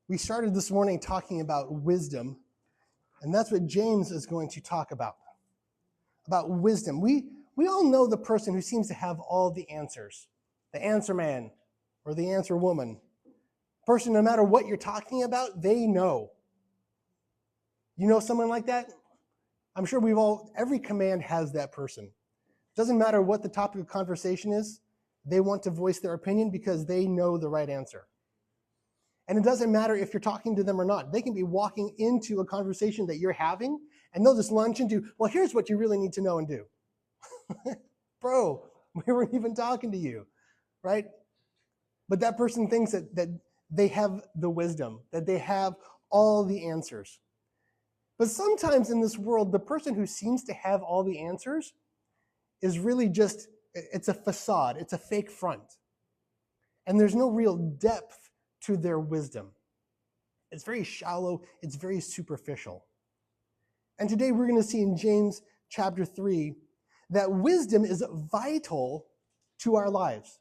We started this morning talking about wisdom, and that's what James is going to talk about wisdom. We all know the person who seems to have all the answers, the answer man or the answer woman. Person, no matter what you're talking about, they know. You know someone like that? I'm sure every command has that person. Doesn't matter what the topic of conversation is, they want to voice their opinion because they know the right answer. And it doesn't matter if you're talking to them or not. They can be walking into a conversation that you're having, and they'll just launch into, well, here's what you really need to know and do. Bro, we weren't even talking to you, right? But that person thinks that they have the wisdom, that they have all the answers. But sometimes in this world, the person who seems to have all the answers is really just, it's a facade, it's a fake front. And there's no real depth to their wisdom. It's very shallow, it's very superficial. And today we're going to see in James chapter 3 that wisdom is vital to our lives.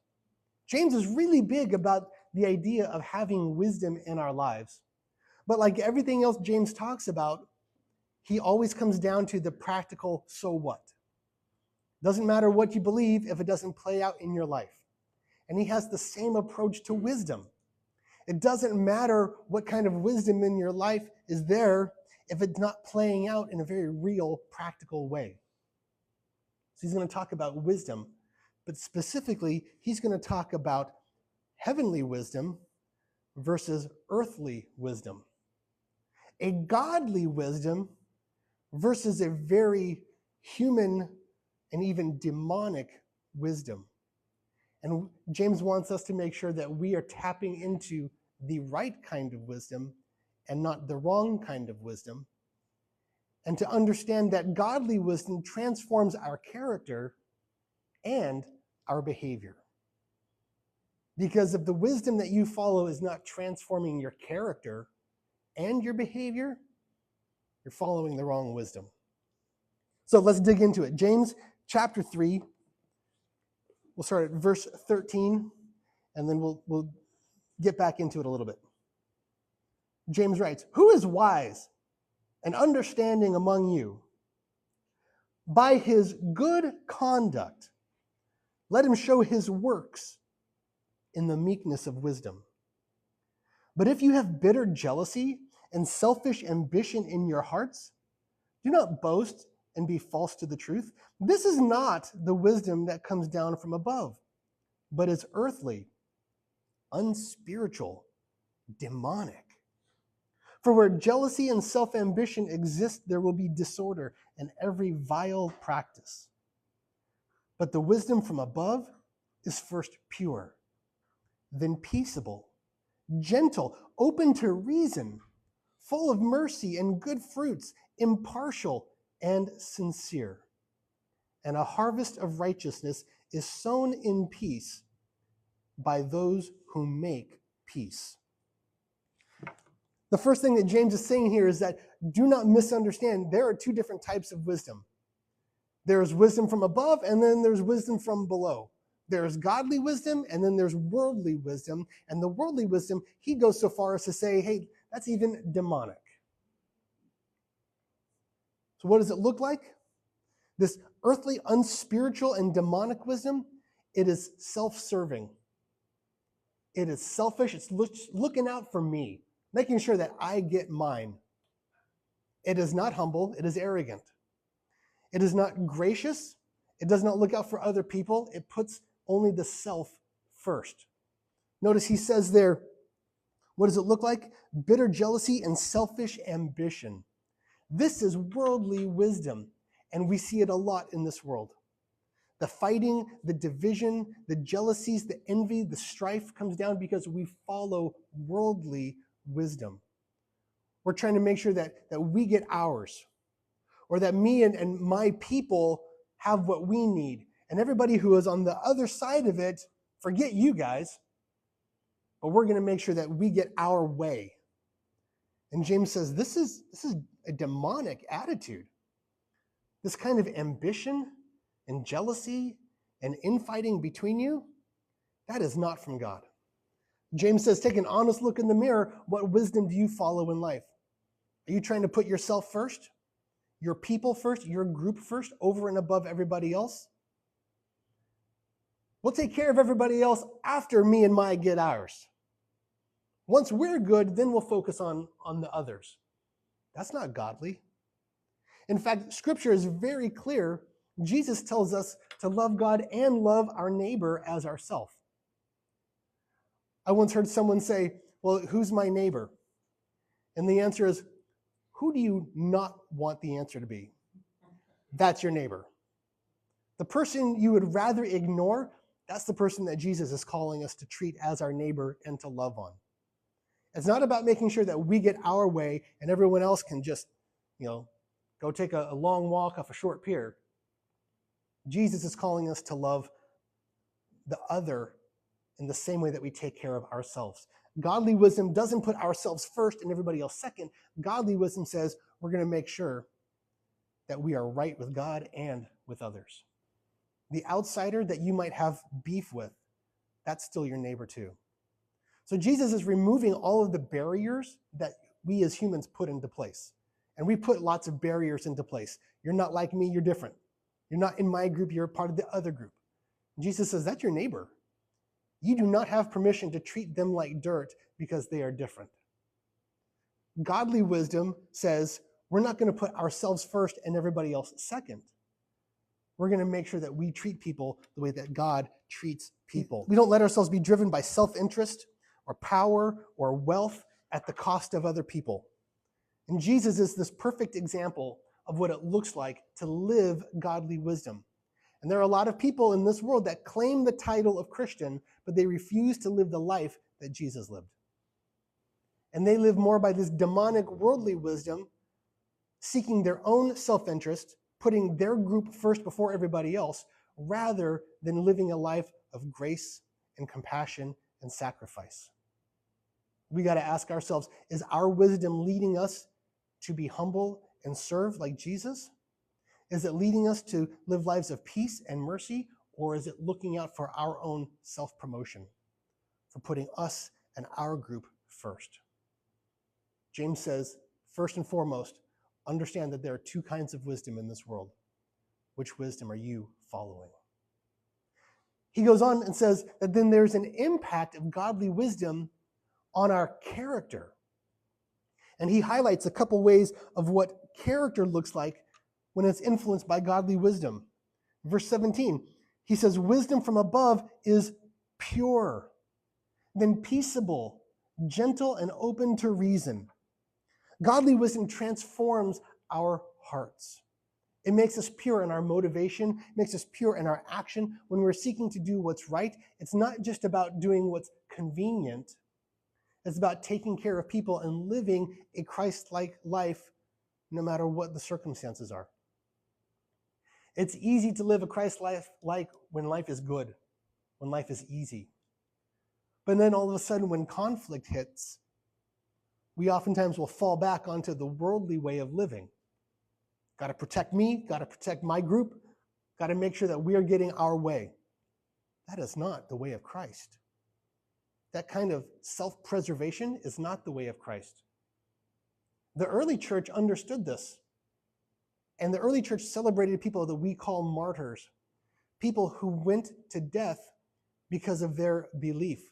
James is really big about the idea of having wisdom in our lives. But like everything else James talks about, he always comes down to the practical so what. Doesn't matter what you believe if it doesn't play out in your life. And he has the same approach to wisdom. It doesn't matter what kind of wisdom in your life is there if it's not playing out in a very real, practical way. So he's going to talk about wisdom, but specifically, he's going to talk about heavenly wisdom versus earthly wisdom. A godly wisdom versus a very human and even demonic wisdom. And James wants us to make sure that we are tapping into the right kind of wisdom and not the wrong kind of wisdom. And to understand that godly wisdom transforms our character and our behavior. Because if the wisdom that you follow is not transforming your character and your behavior, you're following the wrong wisdom. So let's dig into it. James chapter 3. We'll start at verse 13, and then we'll get back into it a little bit. James writes, "Who is wise and understanding among you? By his good conduct, let him show his works in the meekness of wisdom. But if you have bitter jealousy and selfish ambition in your hearts, do not boast and be false to the truth. This is not the wisdom that comes down from above, but is earthly, unspiritual, demonic. For where jealousy and self-ambition exist, there will be disorder and every vile practice. But the wisdom from above is first pure, then peaceable, gentle, open to reason, full of mercy and good fruits, impartial and sincere. And a harvest of righteousness is sown in peace by those who make peace." The first thing that James is saying here is that do not misunderstand, there are two different types of wisdom. There's wisdom from above, and then there's wisdom from below. There's godly wisdom, and then there's worldly wisdom. And the worldly wisdom, he goes so far as to say, hey, that's even demonic. So what does it look like? This earthly, unspiritual, and demonic wisdom, it is self-serving. It is selfish. It's looking out for me, making sure that I get mine. It is not humble. It is arrogant. It is not gracious. It does not look out for other people. It puts only the self first. Notice he says there, what does it look like? Bitter jealousy and selfish ambition. This is worldly wisdom, and we see it a lot in this world. The fighting, the division, the jealousies, the envy, the strife comes down because we follow worldly wisdom. We're trying to make sure that we get ours, or that me and my people have what we need. And everybody who is on the other side of it, forget you guys, but we're going to make sure that we get our way. And James says this is a demonic attitude. This kind of ambition and jealousy and infighting between you, that is not from God. James says, take an honest look in the mirror. What wisdom do you follow in life? Are you trying to put yourself first, your people first, your group first, over and above everybody else? We'll take care of everybody else after me and my get ours. Once we're good, then we'll focus on the others. That's not godly. In fact, Scripture is very clear. Jesus tells us to love God and love our neighbor as ourself. I once heard someone say, well, who's my neighbor? And the answer is, who do you not want the answer to be? That's your neighbor. The person you would rather ignore, that's the person that Jesus is calling us to treat as our neighbor and to love on. It's not about making sure that we get our way and everyone else can just, go take a long walk off a short pier. Jesus is calling us to love the other in the same way that we take care of ourselves. Godly wisdom doesn't put ourselves first and everybody else second. Godly wisdom says we're going to make sure that we are right with God and with others. The outsider that you might have beef with, that's still your neighbor too. So Jesus is removing all of the barriers that we as humans put into place. And we put lots of barriers into place. You're not like me, you're different. You're not in my group, you're part of the other group. And Jesus says, that's your neighbor. You do not have permission to treat them like dirt because they are different. Godly wisdom says, we're not going to put ourselves first and everybody else second. We're going to make sure that we treat people the way that God treats people. We don't let ourselves be driven by self-interest or power or wealth at the cost of other people. And Jesus is this perfect example of what it looks like to live godly wisdom. And there are a lot of people in this world that claim the title of Christian, but they refuse to live the life that Jesus lived. And they live more by this demonic worldly wisdom, seeking their own self-interest, putting their group first before everybody else, rather than living a life of grace and compassion and sacrifice. We got to ask ourselves, is our wisdom leading us to be humble and serve like Jesus? Is it leading us to live lives of peace and mercy, or is it looking out for our own self-promotion, for putting us and our group first? James says, first and foremost, understand that there are two kinds of wisdom in this world. Which wisdom are you following? He goes on and says that then there's an impact of godly wisdom on our character. And he highlights a couple ways of what character looks like when it's influenced by godly wisdom. Verse 17, he says, wisdom from above is pure, then peaceable, gentle, and open to reason. Godly wisdom transforms our hearts. It makes us pure in our motivation, makes us pure in our action. When we're seeking to do what's right, it's not just about doing what's convenient. It's about taking care of people and living a Christ-like life no matter what the circumstances are. It's easy to live a Christ life like when life is good, when life is easy. But then all of a sudden when conflict hits, we oftentimes will fall back onto the worldly way of living. Got to protect me, got to protect my group, got to make sure that we are getting our way. That is not the way of Christ. That kind of self-preservation is not the way of Christ. The early church understood this. And the early church celebrated people that we call martyrs, people who went to death because of their belief,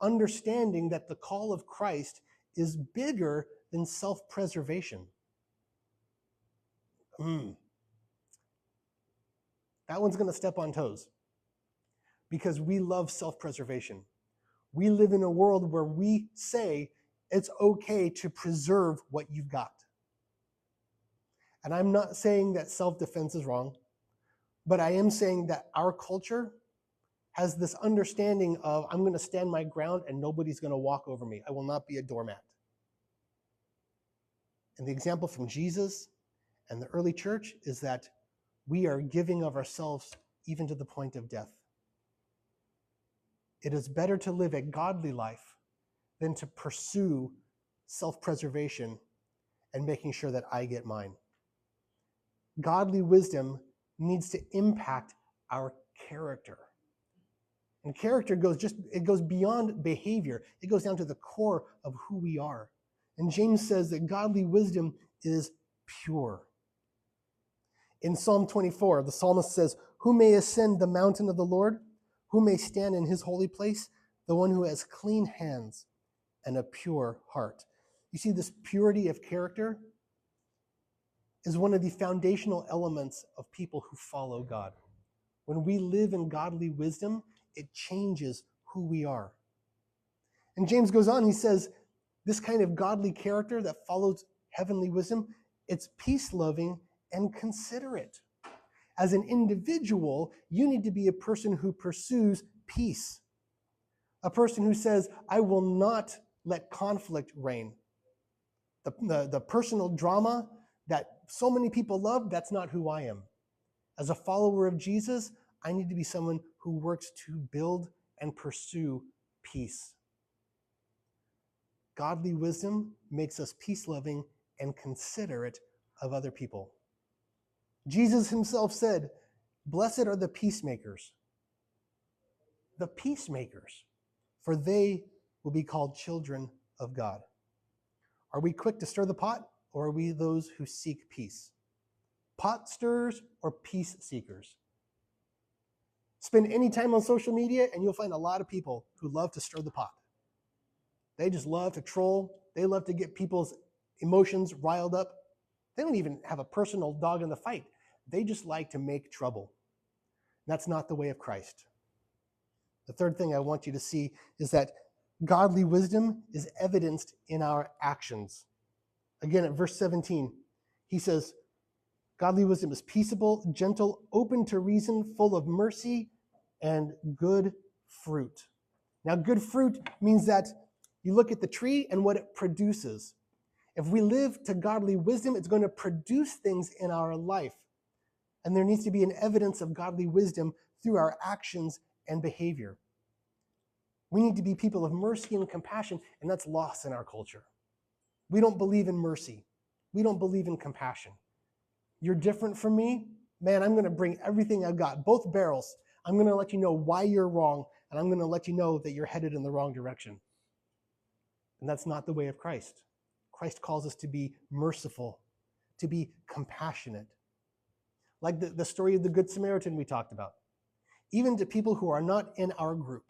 understanding that the call of Christ is bigger than self-preservation. That one's going to step on toes because we love self-preservation. We live in a world where we say it's okay to preserve what you've got. And I'm not saying that self-defense is wrong, but I am saying that our culture has this understanding of I'm going to stand my ground and nobody's going to walk over me. I will not be a doormat. And the example from Jesus and the early church is that we are giving of ourselves even to the point of death. It is better to live a godly life than to pursue self-preservation and making sure that I get mine. Godly wisdom needs to impact our character. And character goes beyond behavior. It goes down to the core of who we are. And James says that godly wisdom is pure. In Psalm 24, the psalmist says, "Who may ascend the mountain of the Lord? Who may stand in his holy place? The one who has clean hands and a pure heart." You see, this purity of character is one of the foundational elements of people who follow God. When we live in godly wisdom, it changes who we are. And James goes on, he says, this kind of godly character that follows heavenly wisdom, it's peace-loving and considerate. As an individual, you need to be a person who pursues peace. A person who says, I will not let conflict reign. The personal drama that so many people love, that's not who I am. As a follower of Jesus, I need to be someone who works to build and pursue peace. Godly wisdom makes us peace-loving and considerate of other people. Jesus himself said, "Blessed are the peacemakers." The peacemakers, for they will be called children of God. Are we quick to stir the pot, or are we those who seek peace? Pot stirrers or peace seekers? Spend any time on social media and you'll find a lot of people who love to stir the pot. They just love to troll. They love to get people's emotions riled up. They don't even have a personal dog in the fight. They just like to make trouble. That's not the way of Christ. The third thing I want you to see is that godly wisdom is evidenced in our actions. Again, at verse 17, he says, godly wisdom is peaceable, gentle, open to reason, full of mercy and good fruit. Now, good fruit means that you look at the tree and what it produces. If we live to godly wisdom, it's going to produce things in our life. And there needs to be an evidence of godly wisdom through our actions and behavior. We need to be people of mercy and compassion, and that's lost in our culture. We don't believe in mercy. We don't believe in compassion. You're different from me, man, I'm going to bring everything I've got, both barrels. I'm going to let you know why you're wrong, and I'm going to let you know that you're headed in the wrong direction. And that's not the way of Christ. Christ calls us to be merciful, to be compassionate. Like the story of the Good Samaritan we talked about. Even to people who are not in our group,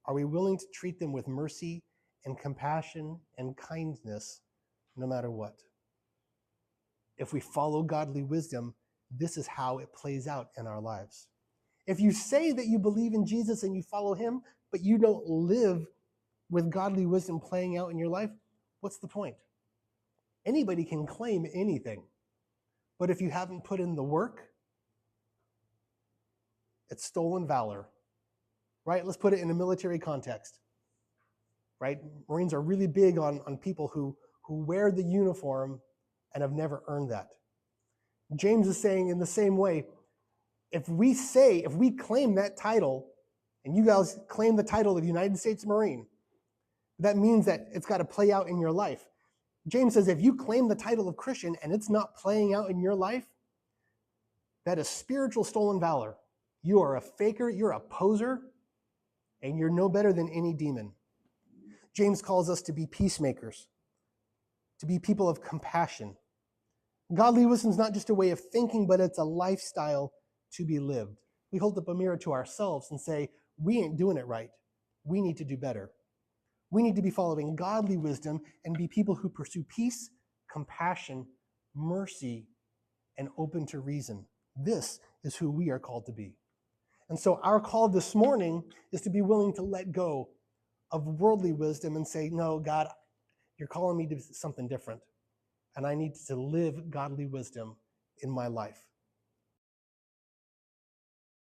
are we willing to treat them with mercy and compassion and kindness no matter what? If we follow godly wisdom, this is how it plays out in our lives. If you say that you believe in Jesus and you follow him, but you don't live with godly wisdom playing out in your life, what's the point? Anybody can claim anything, but if you haven't put in the work, it's stolen valor, right? Let's put it in a military context, right? Marines are really big on people who wear the uniform and have never earned that. James is saying in the same way, if we claim that title, and you guys claim the title of United States Marine, that means that it's got to play out in your life. James says if you claim the title of Christian and it's not playing out in your life, that is spiritual stolen valor. You are a faker, you're a poser, and you're no better than any demon. James calls us to be peacemakers, to be people of compassion. Godly wisdom is not just a way of thinking, but it's a lifestyle to be lived. We hold up a mirror to ourselves and say, we ain't doing it right. We need to do better. We need to be following godly wisdom and be people who pursue peace, compassion, mercy, and open to reason. This is who we are called to be. And so our call this morning is to be willing to let go of worldly wisdom and say, no, God, you're calling me to something different. And I need to live godly wisdom in my life.